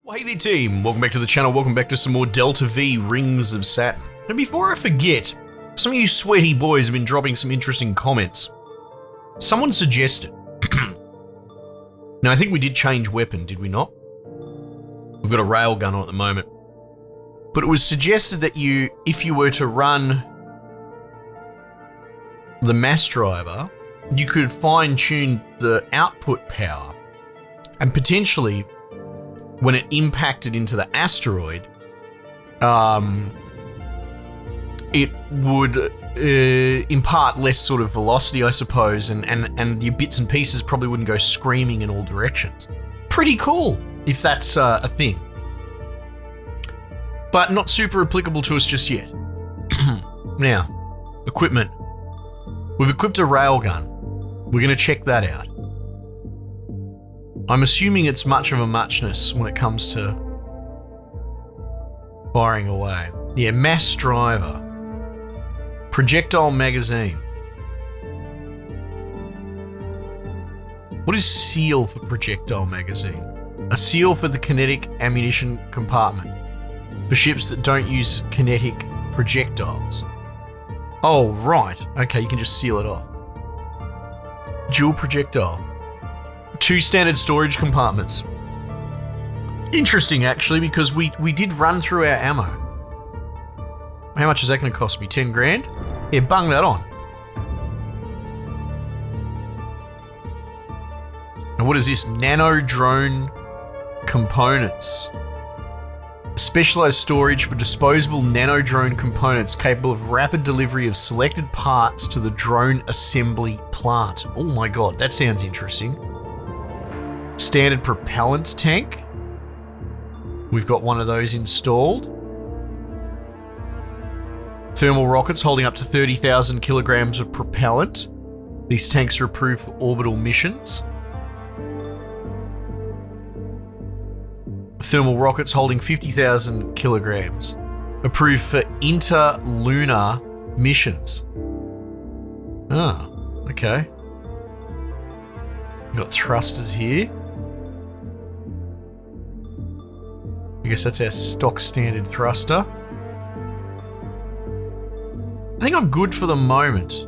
Well, hey there team, welcome back to the channel, welcome back to some more Delta V Rings of Saturn. And before I forget, some of you sweaty boys have been dropping some interesting comments. Someone suggested, now I think we did change weapon, did we not? We've got a railgun on at the moment. But it was suggested that if you were to run the mass driver, you could fine-tune the output power and potentially when it impacted into the asteroid, it would impart less sort of velocity, I suppose, and your bits and pieces probably wouldn't go screaming in all directions. Pretty cool, if that's a thing. But not super applicable to us just yet. Now, equipment. We've equipped a railgun. We're going to check that out. I'm assuming it's much of a muchness when it comes to firing away. Yeah, mass driver. Projectile magazine. What is seal for projectile magazine? A seal for the kinetic ammunition compartment. For ships that don't use kinetic projectiles. Oh, right. Okay, you can just seal it off. Dual projectile. 2 standard storage compartments. Interesting, actually, because we did run through our ammo. How much is that going to cost me? 10 grand? Yeah, bung that on. And what is this? Nano drone components. Specialized storage for disposable nano drone components capable of rapid delivery of selected parts to the drone assembly plant. Oh my god, that sounds interesting. Standard propellant tank. We've got one of those installed. Thermal rockets holding up to 30,000 kilograms of propellant. These tanks are approved for orbital missions. Thermal rockets holding 50,000 kilograms. Approved for interlunar missions. Oh, okay. We've got thrusters here. I guess that's our stock standard thruster. I think I'm good for the moment.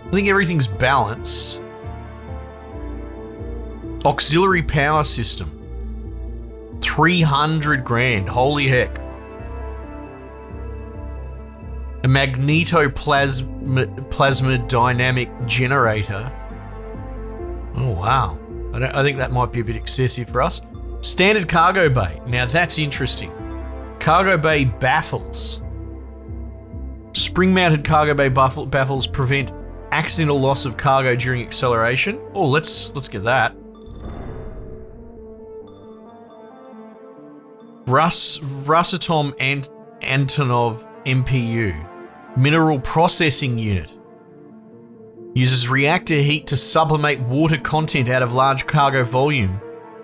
I think everything's balanced. Auxiliary power system. 300 grand, holy heck. A magnetoplasma dynamic generator. Oh wow, I think that might be a bit excessive for us. Standard cargo bay, now that's interesting. Cargo bay baffles. Spring-mounted cargo bay baffles prevent accidental loss of cargo during acceleration. Oh, let's get that. Rosatom Antonov MPU. Mineral processing unit. Uses reactor heat to sublimate water content out of large cargo volume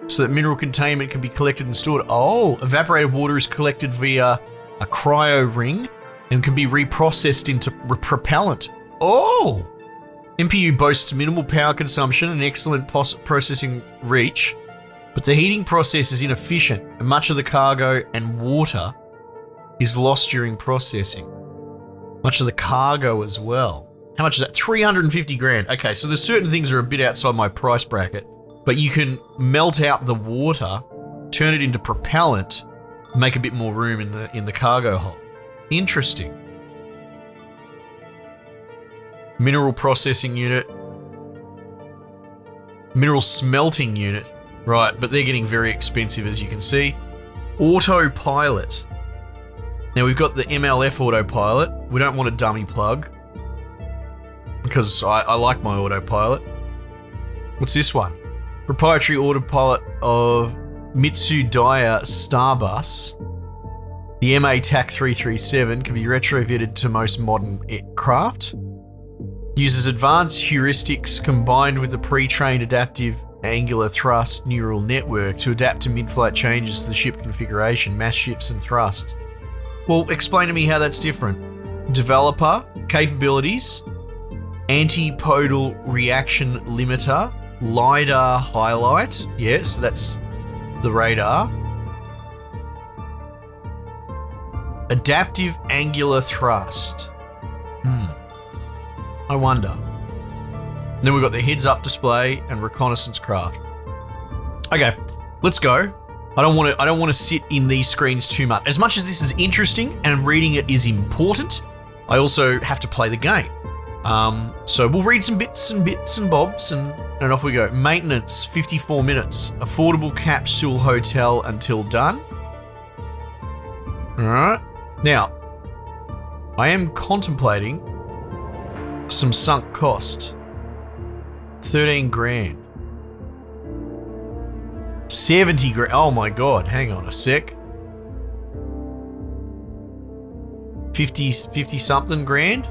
so that mineral containment can be collected and stored. Oh, evaporated water is collected via a cryo ring and can be reprocessed into propellant. Oh! MPU boasts minimal power consumption and excellent processing reach, but the heating process is inefficient and much of the cargo and water is lost during processing. Much of the cargo as well. How much is that? 350 grand. Okay, so there's certain things that are a bit outside my price bracket, but you can melt out the water, turn it into propellant, make a bit more room in the cargo hold. Interesting. Mineral processing unit. Mineral smelting unit. Right, but they're getting very expensive as you can see. Autopilot. Now we've got the MLF autopilot. We don't want a dummy plug because I like my autopilot. What's this one? Proprietary autopilot of Mitsudaya Starbus. The MA TAC 337 can be retrofitted to most modern aircraft. Uses advanced heuristics combined with a pre-trained adaptive angular thrust neural network to adapt to mid-flight changes to the ship configuration, mass shifts and thrust. Well, explain to me how that's different. Developer, capabilities, antipodal reaction limiter, LiDAR highlight, yes, that's the radar, Adaptive angular thrust. I wonder. And then we've got the heads-up display and reconnaissance craft. Okay, let's go. I don't want to sit in these screens too much. As much as this is interesting and reading it is important, I also have to play the game. So we'll read some bits and bobs and off we go. Maintenance, 54 minutes. Affordable capsule hotel until done. All right. Now, I am contemplating some sunk cost. 13 grand. 70 grand. Oh my God. Hang on a sec. 50 something grand.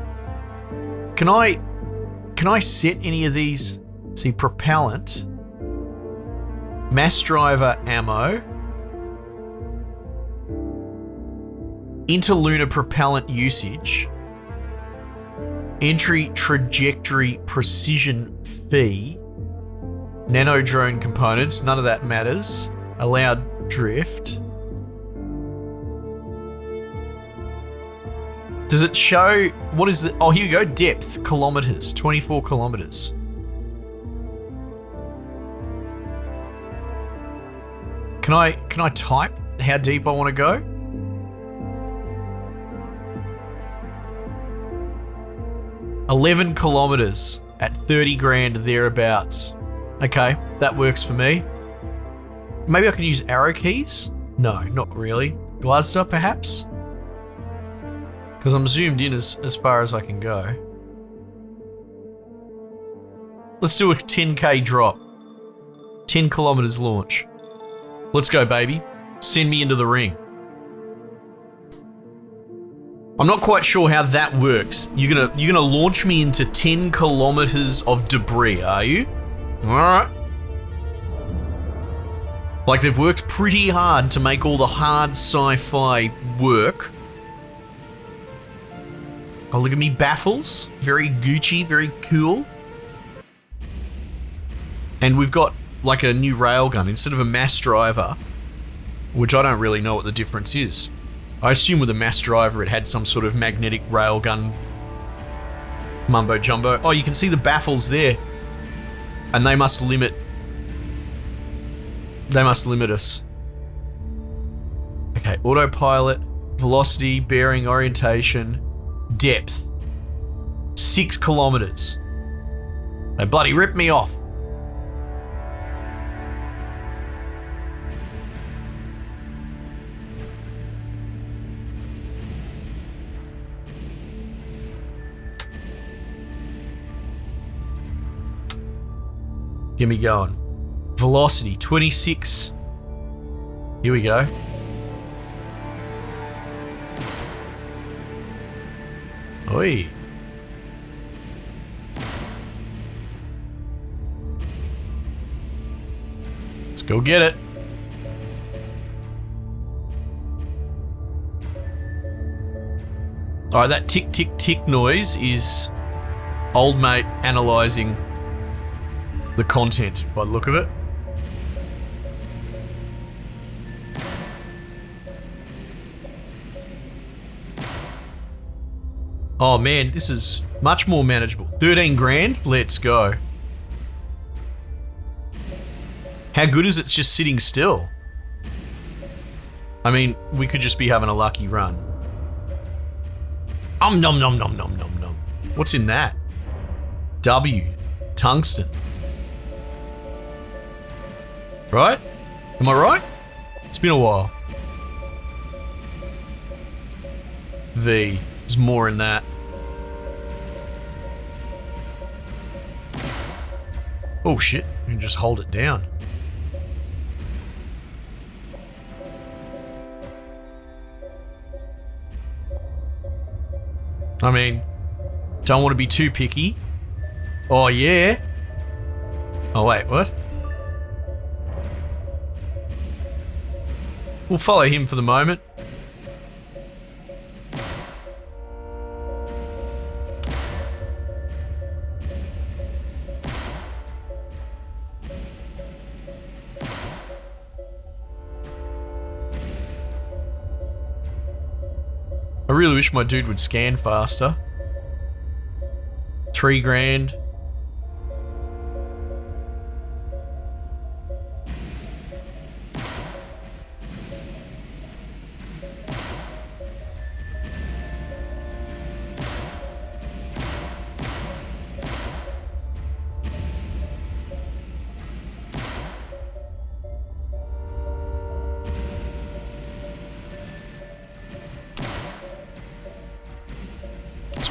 Can I set any of these? See, propellant, mass driver ammo, interlunar propellant usage, entry trajectory precision fee, nano drone components, none of that matters, allowed drift. Does it show, what is the, oh here we go, depth, kilometers, 24 kilometers. Can I type how deep I want to go? $11 kilometers at 30 grand thereabouts. Okay, that works for me. Maybe I can use arrow keys? No, not really. Gluster perhaps? Because I'm zoomed in as far as I can go. Let's do a 10k drop. 10 kilometers launch. Let's go, baby. Send me into the ring. I'm not quite sure how that works. You're gonna launch me into 10 kilometers of debris, are you? Alright. Like they've worked pretty hard to make all the hard sci-fi work. Oh, look at me baffles. Very Gucci, very cool. And we've got like a new railgun instead of a mass driver, which I don't really know what the difference is. I assume with a mass driver it had some sort of magnetic railgun mumbo jumbo. Oh, you can see the baffles there. And they must limit us. Okay, autopilot, velocity, bearing, orientation, depth. 6 kilometers. They bloody ripped me off. Get me going. Velocity, 26. Here we go. Oi. Let's go get it. Alright, that tick, tick, tick noise is old mate analysing the content by the look of it. Oh man, this is much more manageable. 13 grand, let's go. How good is it just sitting still? I mean, we could just be having a lucky run. Nom nom nom nom nom nom. What's in that? W, tungsten. Right? Am I right? It's been a while. V. There's more in that. Oh shit. You can just hold it down. I mean, don't want to be too picky. Oh yeah. Oh wait, what? We'll follow him for the moment. really wish my dude would scan faster. 3 grand.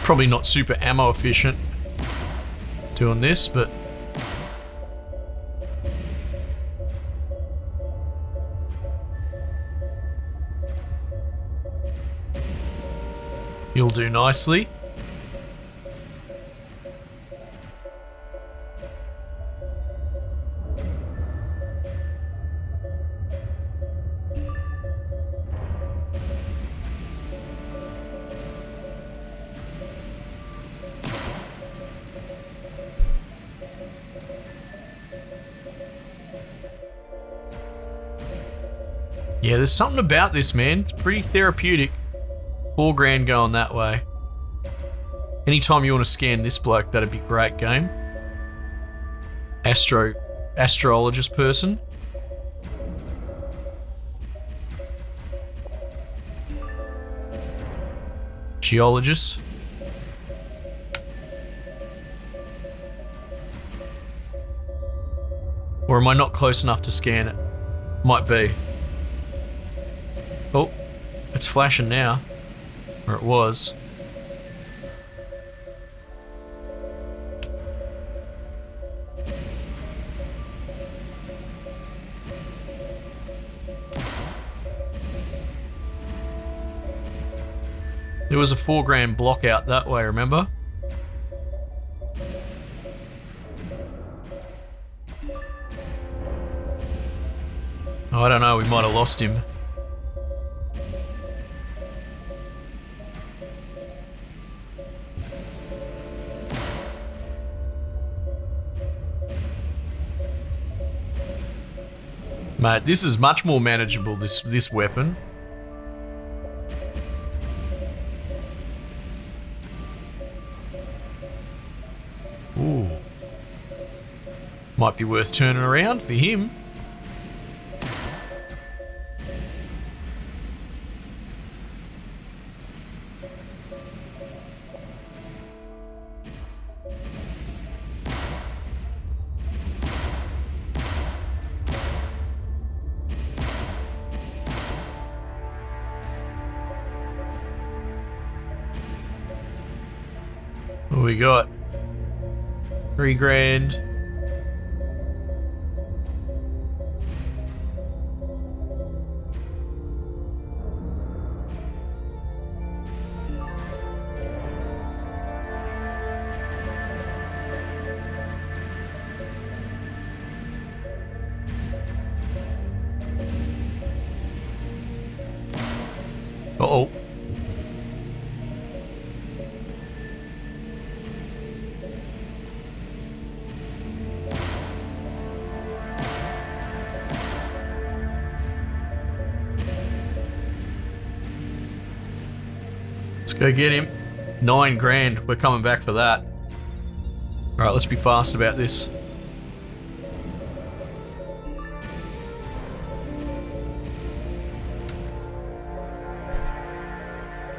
Probably not super ammo efficient doing this, but you'll do nicely. Yeah, there's something about this, man. It's pretty therapeutic. 4 grand going that way. Anytime you want to scan this bloke, that'd be great, game. Astrologist person. Geologist. Or am I not close enough to scan it? Might be. Oh, it's flashing now. Or it was. There was a 4 grand block out that way, remember? Oh, I don't know, we might have lost him. Mate, this is much more manageable, this weapon. Ooh. Might be worth turning around for him. What we got? 3 grand. Uh-oh. Let's go get him. 9 grand. We're coming back for that. Alright, let's be fast about this.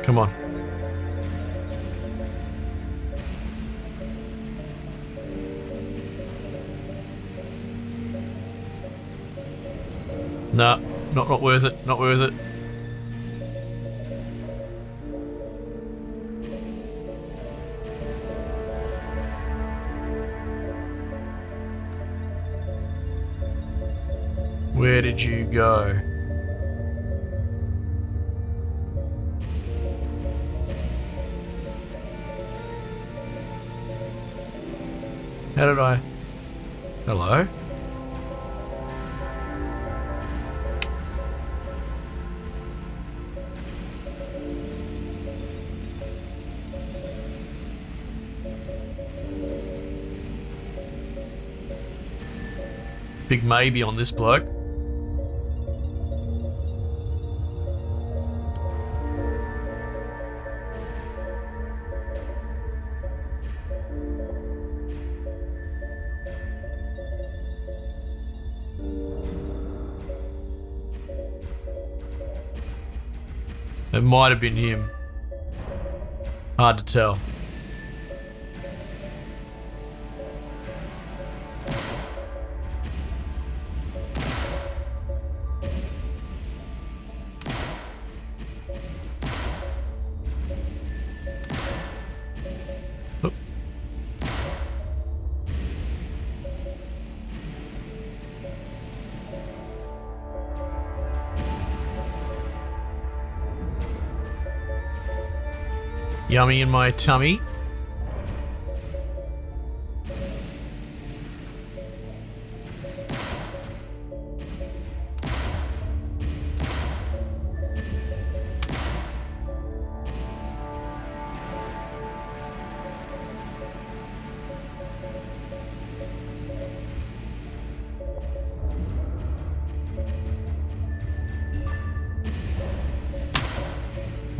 Come on. Nah, not worth it. Not worth it. Where did you go? How did I... Hello? Big maybe on this bloke. It might have been him. Hard to tell. Yummy in my tummy.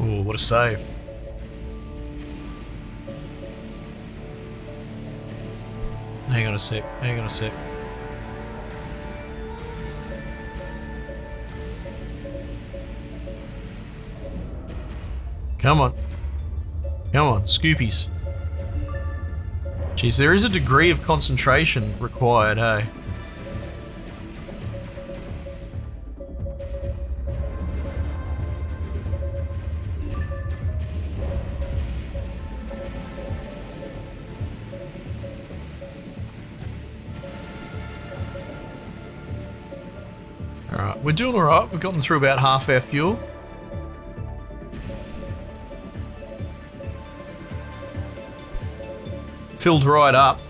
Ooh, what a save. Hang on a sec, hang on a sec. Come on. Come on, Scoopies. Jeez, there is a degree of concentration required, hey? Alright, we're doing alright. We've gotten through about half our fuel. Filled right up.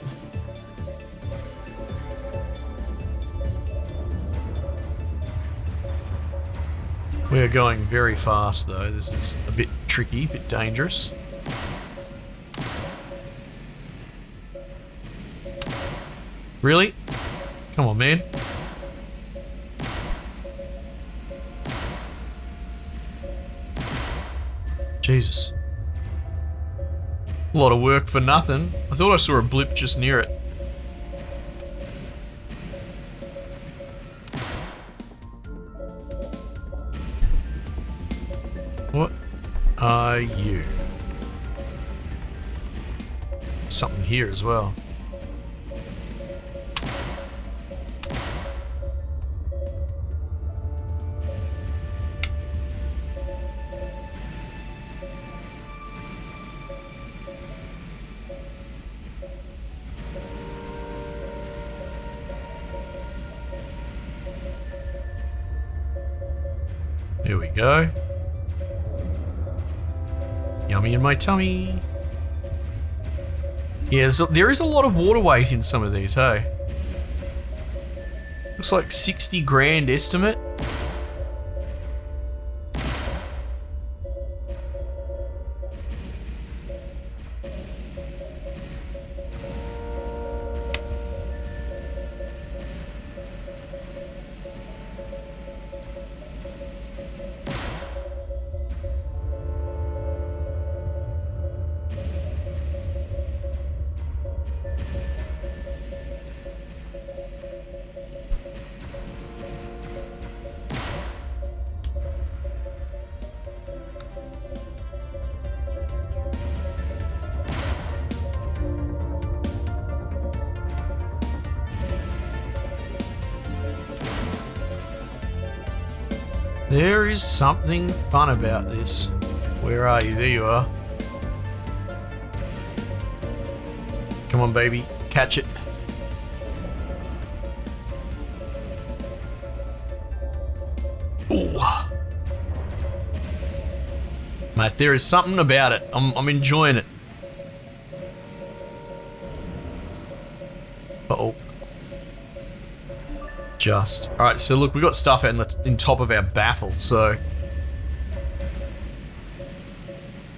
We're going very fast though. This is a bit tricky, a bit dangerous. Really? Come on, man. Jesus. A lot of work for nothing. I thought I saw a blip just near it. What are you? Something here as well. Here we go. Yummy in my tummy. Yeah, there is a lot of water weight in some of these, hey? Looks like 60 grand estimate. There is something fun about this. Where are you? There you are. Come on, baby. Catch it. Ooh. Mate, there is something about it. I'm enjoying it. Uh-oh. Just. Alright, so look, we got stuff in top of our baffle, so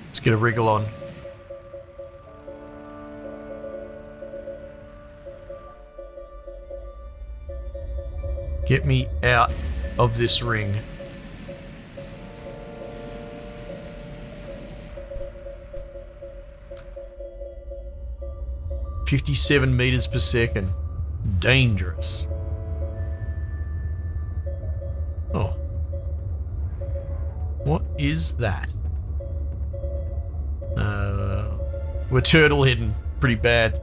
let's get a wriggle on. Get me out of this ring. "57 meters per second. Dangerous." What is that? We're turtle hidden pretty bad.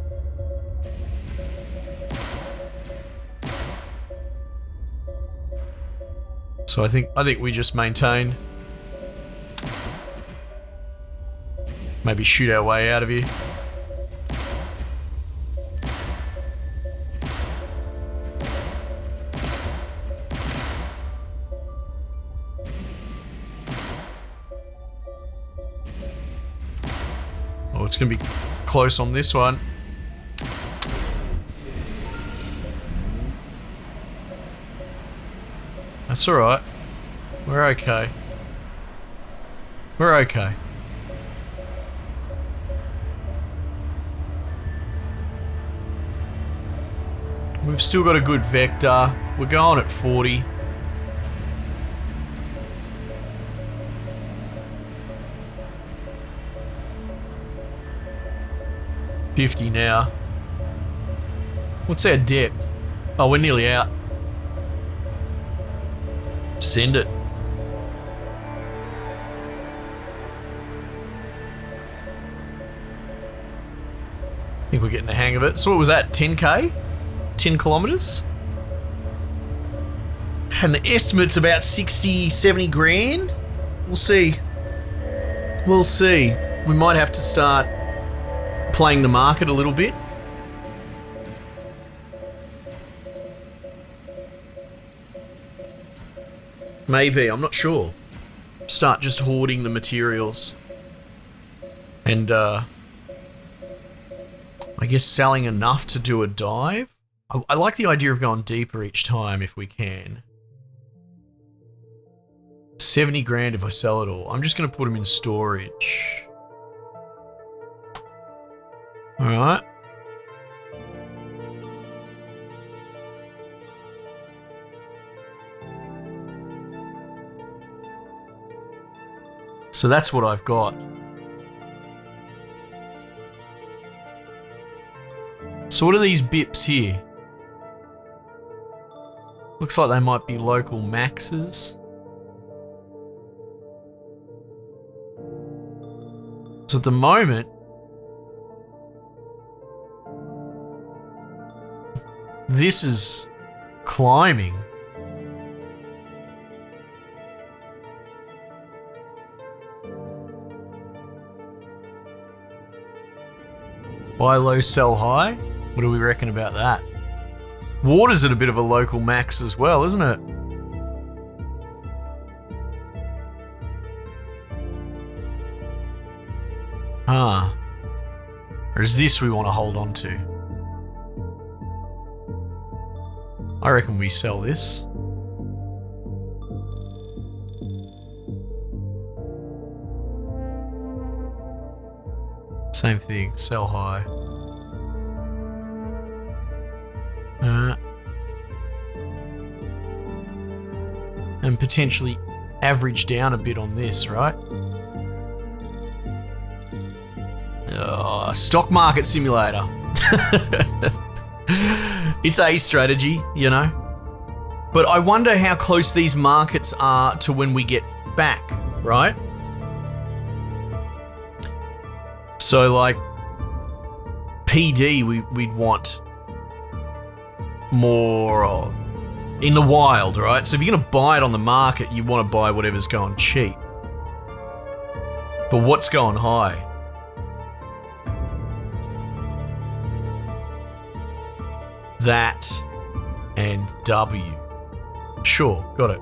So I think we just maintain. Maybe shoot our way out of here. Oh, it's gonna be close on this one. That's alright. We're okay. We're okay. We've still got a good vector. We're going at 40. $50 now. What's our depth? Oh, we're nearly out. Send it. I think we're getting the hang of it. So what was that, 10k? 10 kilometers? And the estimate's about 60, 70 grand? We'll see. We'll see. We might have to start playing the market a little bit. Maybe, I'm not sure. Start just hoarding the materials. And, I guess selling enough to do a dive. I like the idea of going deeper each time if we can. 70 grand if I sell it all. I'm just going to put them in storage. Alright. So that's what I've got. So what are these bips here? Looks like they might be local maxes. So at the moment, this is climbing. Buy low, sell high? What do we reckon about that? Water's at a bit of a local max as well, isn't it? Ah. Or is this we want to hold on to? I reckon we sell this. Same thing, sell high. And potentially average down a bit on this, right? Stock market simulator. It's a strategy, you know. But I wonder how close these markets are to when we get back, right? So like PD we'd want more of in the wild, right? So if you're gonna buy it on the market, you want to buy whatever's going cheap. But what's going high? That and W. Sure, got it.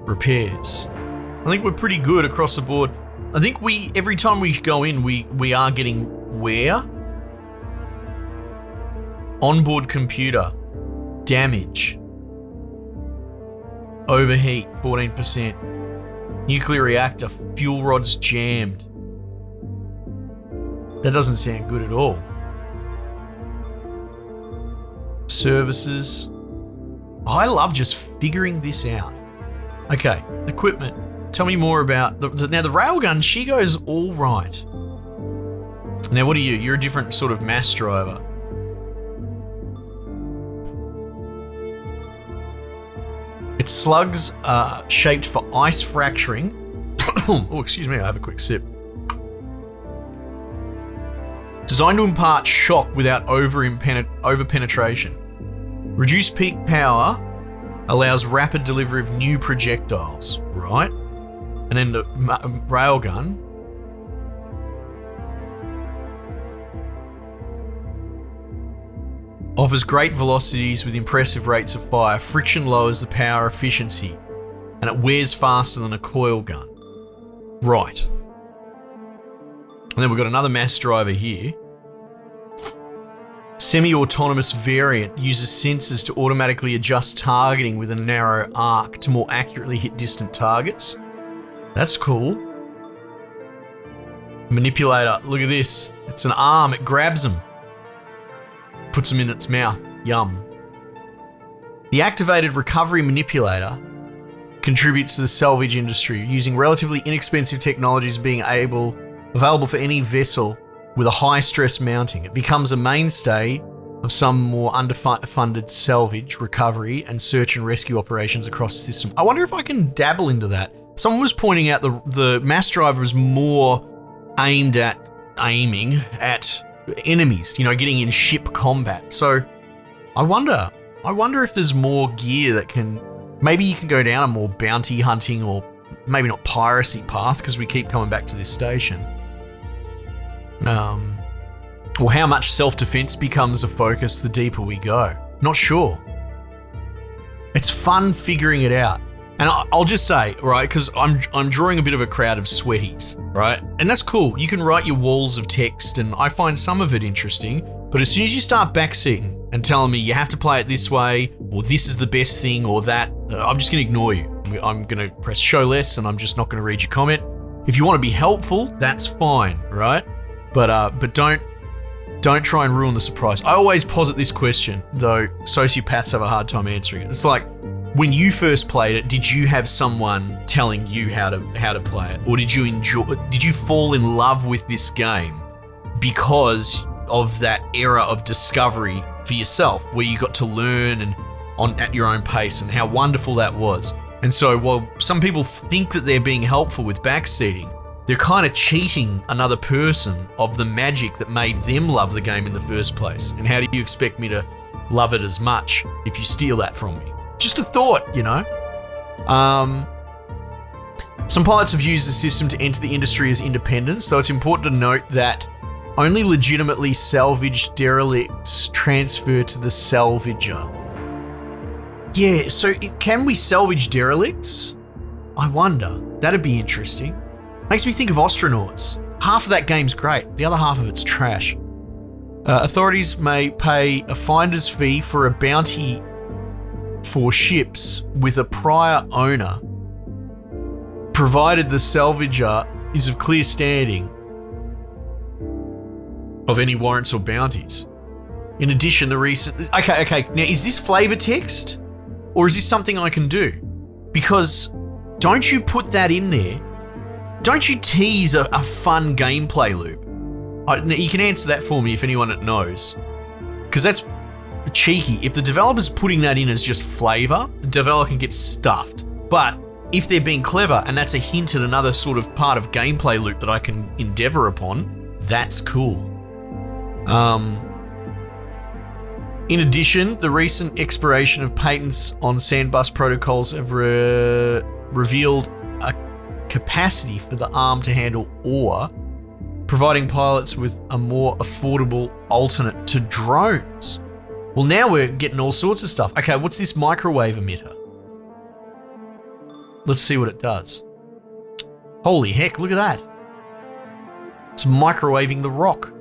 Repairs. I think we're pretty good across the board. I think every time we go in, we are getting wear. Onboard computer. Damage. Overheat, 14%. Nuclear reactor, fuel rods jammed. That doesn't sound good at all. Services. I love just figuring this out. Okay, equipment. Tell me more about now the railgun. She goes all right. Now, what are you? You're a different sort of mass driver. Its slugs are shaped for ice fracturing Oh, excuse me, I have a quick sip. Designed to impart shock without over-penetration. Reduced peak power allows rapid delivery of new projectiles, right? And then the railgun. Offers great velocities with impressive rates of fire. Friction lowers the power efficiency. And it wears faster than a coil gun. Right. And then we've got another mass driver here. Semi-autonomous variant uses sensors to automatically adjust targeting with a narrow arc to more accurately hit distant targets. That's cool. Manipulator, look at this. It's an arm, it grabs them. Puts them in its mouth. Yum. The activated recovery manipulator contributes to the salvage industry, using relatively inexpensive technologies being available for any vessel with a high-stress mounting. It becomes a mainstay of some more underfunded salvage, recovery, and search and rescue operations across the system. I wonder if I can dabble into that. Someone was pointing out the mass driver is more aiming at enemies, getting in ship combat. So I wonder if there's more gear that can, maybe you can go down a more bounty hunting or maybe not piracy path, because we keep coming back to this station. Or how much self-defense becomes a focus the deeper we go. Not sure. It's fun figuring it out. And I'll just say, right, because I'm drawing a bit of a crowd of sweaties, right? And that's cool. You can write your walls of text, and I find some of it interesting. But as soon as you start backseating and telling me you have to play it this way, or this is the best thing, or that, I'm just going to ignore you. I'm going to press show less, and I'm just not going to read your comment. If you want to be helpful, that's fine, right? But don't try and ruin the surprise. I always posit this question, though sociopaths have a hard time answering it. It's like, when you first played it, did you have someone telling you how to play it, or did you fall in love with this game because of that era of discovery for yourself, where you got to learn and at your own pace, and how wonderful that was? And so, while some people think that they're being helpful with backseating, they're kind of cheating another person of the magic that made them love the game in the first place. And how do you expect me to love it as much if you steal that from me? Just a thought, Some pilots have used the system to enter the industry as independents, so it's important to note that only legitimately salvaged derelicts transfer to the salvager. Yeah, so can we salvage derelicts? I wonder. That'd be interesting. Makes me think of astronauts. Half of that game's great, the other half of it's trash. Authorities may pay a finder's fee for a bounty for ships with a prior owner, provided the salvager is of clear standing of any warrants or bounties. In addition, the recent... Okay. Now, is this flavor text? Or is this something I can do? Because don't you put that in there? Don't you tease a fun gameplay loop? You can answer that for me if anyone knows. Because that's cheeky. If the developer's putting that in as just flavor, the developer can get stuffed. But if they're being clever and that's a hint at another sort of part of gameplay loop that I can endeavor upon, that's cool. In addition, the recent expiration of patents on sandbus protocols have revealed a capacity for the arm to handle ore, providing pilots with a more affordable alternate to drones. Well, now we're getting all sorts of stuff. Okay, what's this microwave emitter? Let's see what it does. Holy heck, look at that. It's microwaving the rock.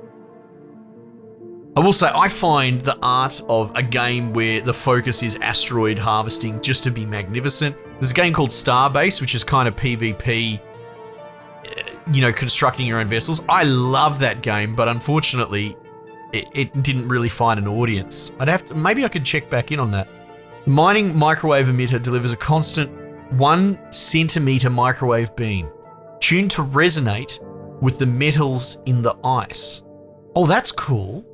I will say, I find the art of a game where the focus is asteroid harvesting just to be magnificent. There's a game called Starbase, which is kind of PvP, constructing your own vessels. I love that game, but unfortunately, it didn't really find an audience. Maybe I could check back in on that. The mining microwave emitter delivers a constant 1 centimeter microwave beam, tuned to resonate with the metals in the ice. Oh, that's cool.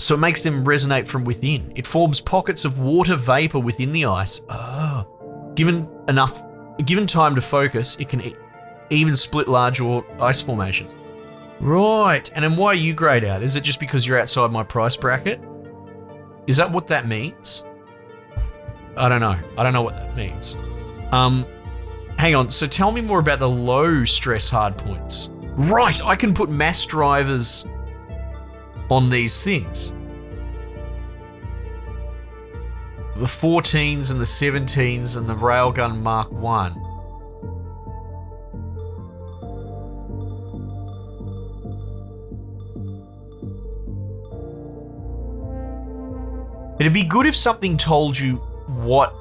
So it makes them resonate from within. It forms pockets of water vapor within the ice. Oh. Given time to focus, it can even split large ice formations. Right, and then why are you grayed out? Is it just because you're outside my price bracket? Is that what that means? I don't know. I don't know what that means. Hang on, so tell me more about the low stress hard points. Right, I can put mass drivers on these things. The 14s and the 17s and the Railgun Mark 1. It'd be good if something told you what,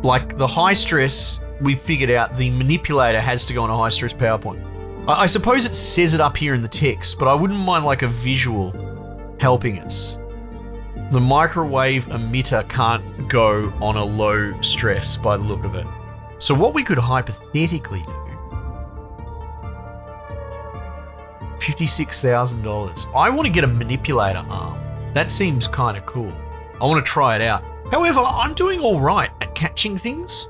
like the high stress, we figured out the manipulator has to go on a high stress power point. I suppose it says it up here in the text, but I wouldn't mind like a visual helping us. The microwave emitter can't go on a low stress by the look of it. So what we could hypothetically do, $56,000. I want to get a manipulator arm. That seems kind of cool. I want to try it out. However, I'm doing all right at catching things.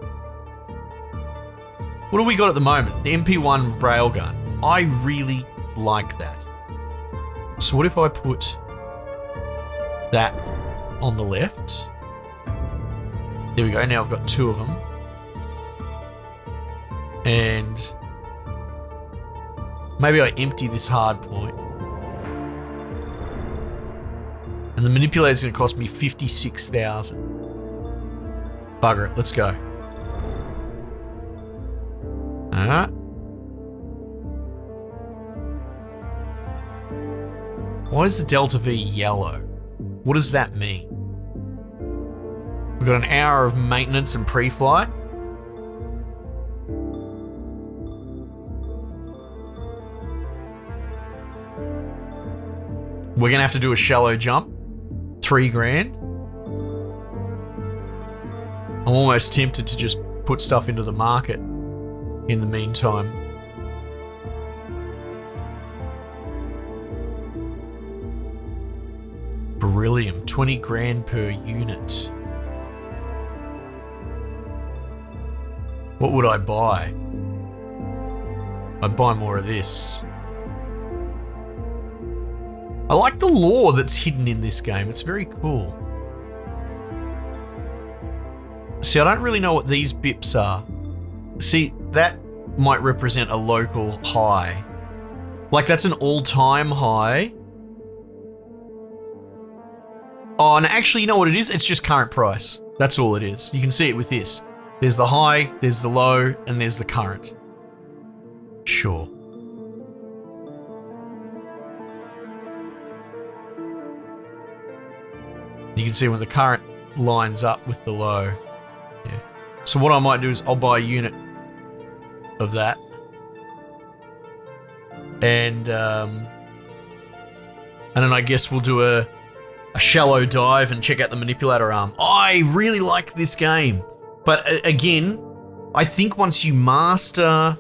What do we got at the moment? The MP1 railgun. I really like that. So what if I put that on the left? There we go. Now I've got two of them. And maybe I empty this hard point. And the manipulator is going to cost me $56,000. Bugger it. Let's go. Alright. Why is the Delta V yellow? What does that mean? We've got an hour of maintenance and pre-flight. We're going to have to do a shallow jump. $3,000. I'm almost tempted to just put stuff into the market in the meantime. Beryllium, $20,000 per unit. What would I buy? I'd buy more of this. I like the lore that's hidden in this game. It's very cool. See, I don't really know what these bips are. See, that might represent a local high. Like, that's an all-time high. Oh, and actually, you know what it is? It's just current price. That's all it is. You can see it with this. There's the high, there's the low, and there's the current. Sure. You can see when the current lines up with the low. Yeah. So what I might do is I'll buy a unit of that. And then I guess we'll do a shallow dive and check out the manipulator arm. I really like this game. But again, I think once you master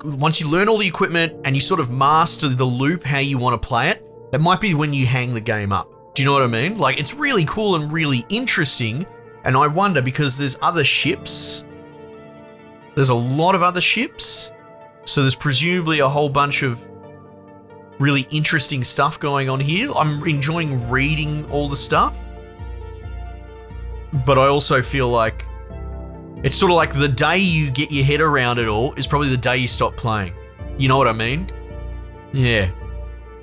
once you learn all the equipment and you sort of master the loop, how you want to play it, that might be when you hang the game up. Do you know what I mean? Like, it's really cool and really interesting. And I wonder, because there's other ships. There's a lot of other ships. So there's presumably a whole bunch of really interesting stuff going on here. I'm enjoying reading all the stuff. But I also feel like it's sort of like the day you get your head around it all is probably the day you stop playing. You know what I mean? Yeah.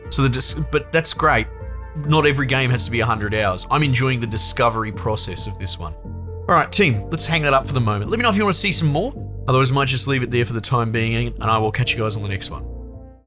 So but that's great. Not every game has to be 100 hours. I'm enjoying the discovery process of this one. All right, team, let's hang that up for the moment. Let me know if you want to see some more. Otherwise, I might just leave it there for the time being, and I will catch you guys on the next one.